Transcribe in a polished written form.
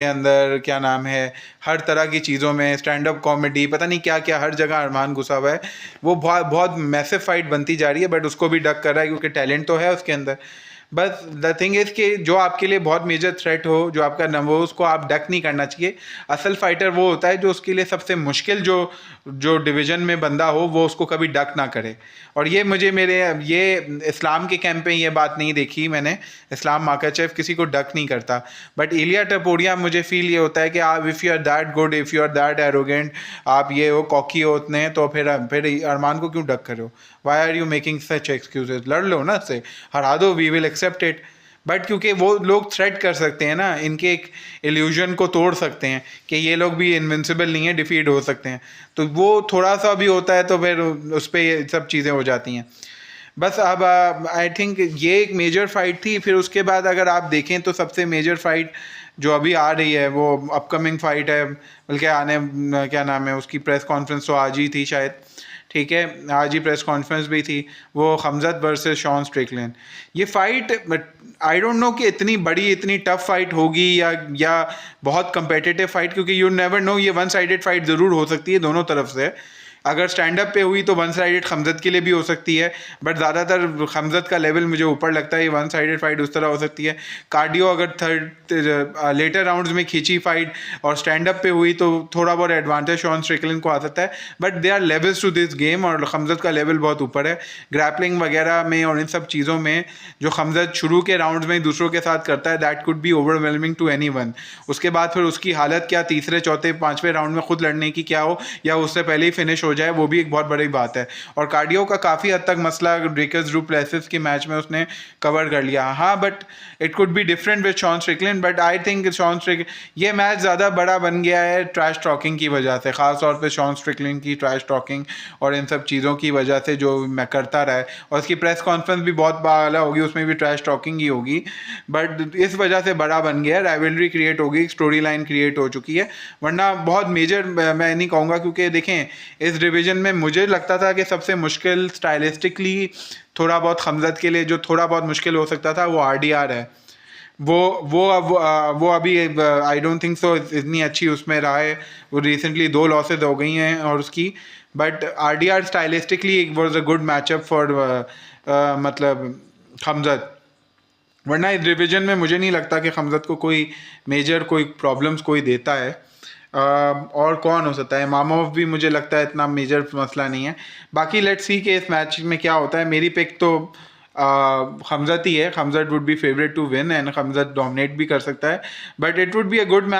के अंदर क्या नाम है, हर तरह की चीज़ों में स्टैंड अप कॉमेडी, पता नहीं क्या क्या, हर जगह अरमान घुसा हुआ है। वो बहुत बहुत मैसिव फाइट बनती जा रही है, बट उसको भी डक कर रहा है क्योंकि टैलेंट तो है उसके अंदर। बस द थिंग इज़ कि जो आपके लिए बहुत मेजर थ्रेट हो, जो आपका न वो, उसको आप डक नहीं करना चाहिए। असल फाइटर वो होता है जो उसके लिए सबसे मुश्किल जो जो डिवीज़न में बंदा हो, वो उसको कभी डक ना करे। और ये मुझे मेरे ये इस्लाम के कैंप में ये बात नहीं देखी मैंने। इस्लाम माकाचेव किसी को डक नहीं करता, बट इलिया टपोरिया मुझे फील ये होता है कि आप if you are that good, if you are that arrogant, आप ये हो कॉकी हो उतने, तो फिर अरमान को क्यों डक करो? Why are you making such excuses? लड़ लो ना उससे, हरा दो, we will accept it. But क्योंकि वो लोग थ्रेट कर सकते हैं ना, इनके एक इल्यूजन को तोड़ सकते हैं कि ये लोग भी इनविंसिबल नहीं है, डिफीट हो सकते हैं, तो वो थोड़ा सा भी होता है तो फिर उस पर ये सब चीज़ें हो जाती हैं। बस अब आई थिंक ये एक मेजर फाइट थी। फिर उसके बाद अगर आप देखें तो सबसे मेजर फाइट जो अभी आ रही है वो अपकमिंग फाइट है, बल्कि क्या नाम है उसकी, प्रेस कॉन्फ्रेंस तो आज ही थी शायद, ठीक है, आज ही प्रेस कॉन्फ्रेंस भी थी, वो हमजत वर्सेस शॉन स्ट्रिकलैंड। ये फाइट आई डोंट नो कि इतनी बड़ी, इतनी टफ फाइट होगी या बहुत कंपेटिटिव फाइट, क्योंकि यू नेवर नो, ये वन साइडेड फाइट ज़रूर हो सकती है दोनों तरफ से। अगर स्टैंड अप पे हुई तो वन साइडेड हमजत के लिए भी हो सकती है, बट ज़्यादातर हमजत का लेवल मुझे ऊपर लगता है, वन साइडेड फाइट उस तरह हो सकती है। कार्डियो अगर थर्ड लेटर राउंड्स में खींची फाइट और स्टैंड अप पे हुई तो थोड़ा बहुत एडवांटेज शॉन स्ट्रिकलैंड को आ सकता है, but they are levels to this game, और हमजत का लेवल बहुत ऊपर है ग्रैपलिंग वगैरह में और इन सब चीज़ों में। जो हमजत शुरू के राउंड्स में दूसरों के साथ करता है, that could be overwhelming to anyone. उसके बाद फिर उसकी हालत क्या, तीसरे चौथे पांचवें राउंड में खुद लड़ने की क्या हो, या उससे पहले ही फिनिश हो जाए, वो भी एक बहुत बड़ी बात है। और कार्डियो का काफ़ी हद तक मसला ड्रिकस डू प्लेसिस के मैच में उसने कवर कर लिया, हाँ, but it could be different with Sean Strickland. But I think Sean Strickland, ये मैच ज़्यादा बड़ा बन गया है ट्रैश टॉकिंग की वजह से, ख़ास तौर पे शॉन स्ट्रिकलैंड की ट्रैश टॉकिंग और इन सब चीज़ों की वजह से, जो मैं करता रहा है। और उसकी प्रेस कॉन्फ्रेंस भी बहुत बाला होगी, उसमें भी ट्रैश टॉकिंग ही होगी, बट इस वजह से बड़ा बन गया है, राइवलरी क्रिएट होगी, स्टोरी लाइन क्रिएट हो चुकी है। वरना बहुत मेजर मैं नहीं कहूँगा, क्योंकि देखें इस डिवीज़न में मुझे लगता था कि सबसे मुश्किल स्टाइलिस्टिकली थोड़ा बहुत हमजत के लिए जो थोड़ा बहुत मुश्किल हो सकता था वो आरडीआर है। वो अभी आई डोंट थिंक सो इतनी अच्छी उसमें रहा है। वो रिसेंटली 2 लॉसेज हो गई हैं और उसकी, but RDR stylistically was a good matchup for मतलब हमजत। वरना इस डिवीज़न में मुझे नहीं लगता कि हमजत को कोई मेजर कोई प्रॉब्लम्स कोई देता है। और कौन हो सकता है, मामोव भी मुझे लगता है इतना मेजर मसला नहीं है। बाकी लेट्स सी कि इस मैच में क्या होता है। मेरी पिक तो हमजत ही है, Hamzat would be favourite to win and Hamzat dominate भी कर सकता है, but it would be a good match.